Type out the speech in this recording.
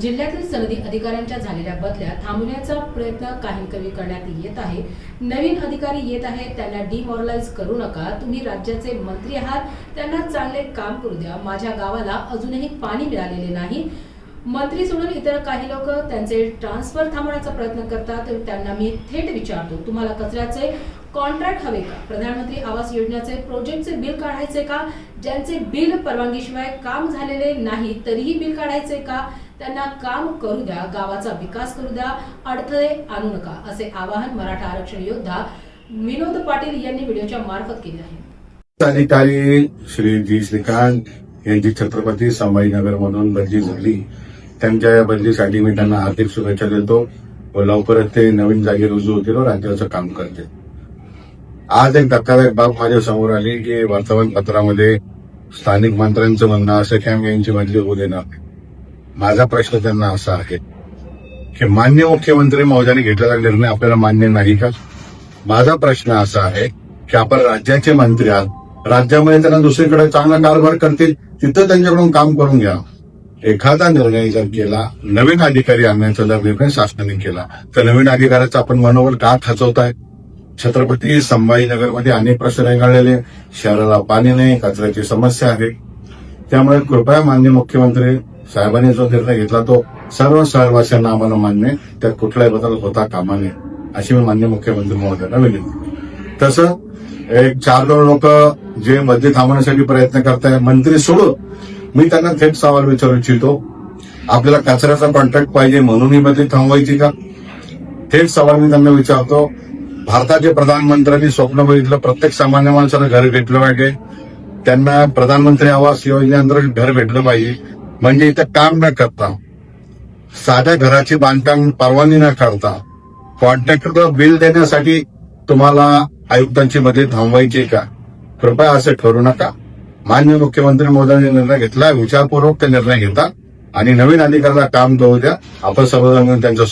जिल्ह्यातील सनदी अधिकाऱ्यांच्या झालेल्या बदल्या थांबवण्याचा प्रयत्न काहींकवी करण्यात येत आहे। नवीन अधिकारी येत आहेत, त्यांना डिमोरलाइज करू नका। तुम्ही राज्याचे मंत्री आहात, त्यांना चांगले काम करू द्या। माझ्या गावाला अजूनही पाणी मिळालेले नाही। मंत्री सोडून इतर काही लोक त्यांचे ट्रान्सफर थांबवण्याचा प्रयत्न करतात। त्यांना मी थेट विचारतो, तुम्हाला कचऱ्याचे कॉन्ट्रॅक्ट हवे का? प्रधानमंत्री आवास योजनेचे प्रोजेक्टचे बिल काढायचे का? ज्यांचे बिल परवानगीशिवाय काम झालेले नाही तरीही बिल काढायचे का? त्यांना काम करू द्या, गावाचा विकास करू द्या, अडथळे आणू नका, असे आवाहन मराठा आरक्षण योद्धा विनोद पाटील यांनी व्हिडिओच्या मार्फत केले आहे। अधिकारी श्री जी श्रीकांत यांची छत्रपती संभाजीनगरमधून बदली झाली। त्यांच्या या बदलीसाठी मी त्यांना हार्दिक शुभेच्छा देतो व लवकरच ते नवीन जागी रुजू होतील व राज्याचं काम करतील। आज एक धक्कादायक बाब माझ्या समोर आली की वर्तमानपत्रामध्ये स्थानिक मंत्र्यांचं म्हणणं असं की आम्ही यांची बदली होऊ देणार नाही। माझा प्रश्न त्यांना असा आहे की माननीय मुख्यमंत्री महोदयांनी घेतलेला निर्णय आपल्याला मान्य नाही का? माझा प्रश्न असा आहे की आपण राज्याचे मंत्री आहात, राज्यामध्ये त्यांना दुसरीकडे चांगला कारभार करतील तिथं त्यांच्याकडून काम करून घ्या। एखादा निर्णय जर केला, नवीन अधिकारी आणण्याचा जर निर्णय शासनाने केला तर नवीन अधिकाऱ्याचं आपण मनोबल का खचवताय? छत्रपती संभाजीनगरमध्ये अनेक प्रश्न रेंगाळलेले, शहराला पाणी नाही, कचऱ्याची समस्या आहे। त्यामुळे कृपया माननीय मुख्यमंत्री साहेबांनी जो निर्णय घेतला तो सर्व शहरवासियांना आम्हाला मान्य आहे, त्यात कुठलाही बदल होता कामा नये अशी मी माननीय मुख्यमंत्री महोदयांना विनंती। तसं एक 4-2 लोक जे बदली थांबवण्यासाठी प्रयत्न करताय, मंत्री सोडून, मी त्यांना थेट सवाल विचारू इच्छितो, आपल्याला कचऱ्याचा कॉन्ट्रॅक्ट पाहिजे म्हणून ही बदली थांबवायची का? थेट सवाल मी त्यांना विचारतो। भारताचे प्रधानमंत्र्यांनी स्वप्न बघितलं प्रत्येक सामान्य माणसाला घर भेटलं पाहिजे, त्यांना प्रधानमंत्री आवास योजनेअंतर्गत घर भेटलं पाहिजे। म्हणजे इथं काम न करता, साध्या घराची बांधकाम परवानगी न करता, कॉन्ट्रॅक्टरला बिल देण्यासाठी तुम्हाला आयुक्तांची बदली थांबवायची का? कृपया असं ठरू नका। माननीय मुख्यमंत्री महोदयांनी निर्णय घेतला, विचारपूर्वक ते निर्णय घेता आणि नवीन अधिकाऱ्याला काम करू द्या। आपण सर्वजण त्यांच्या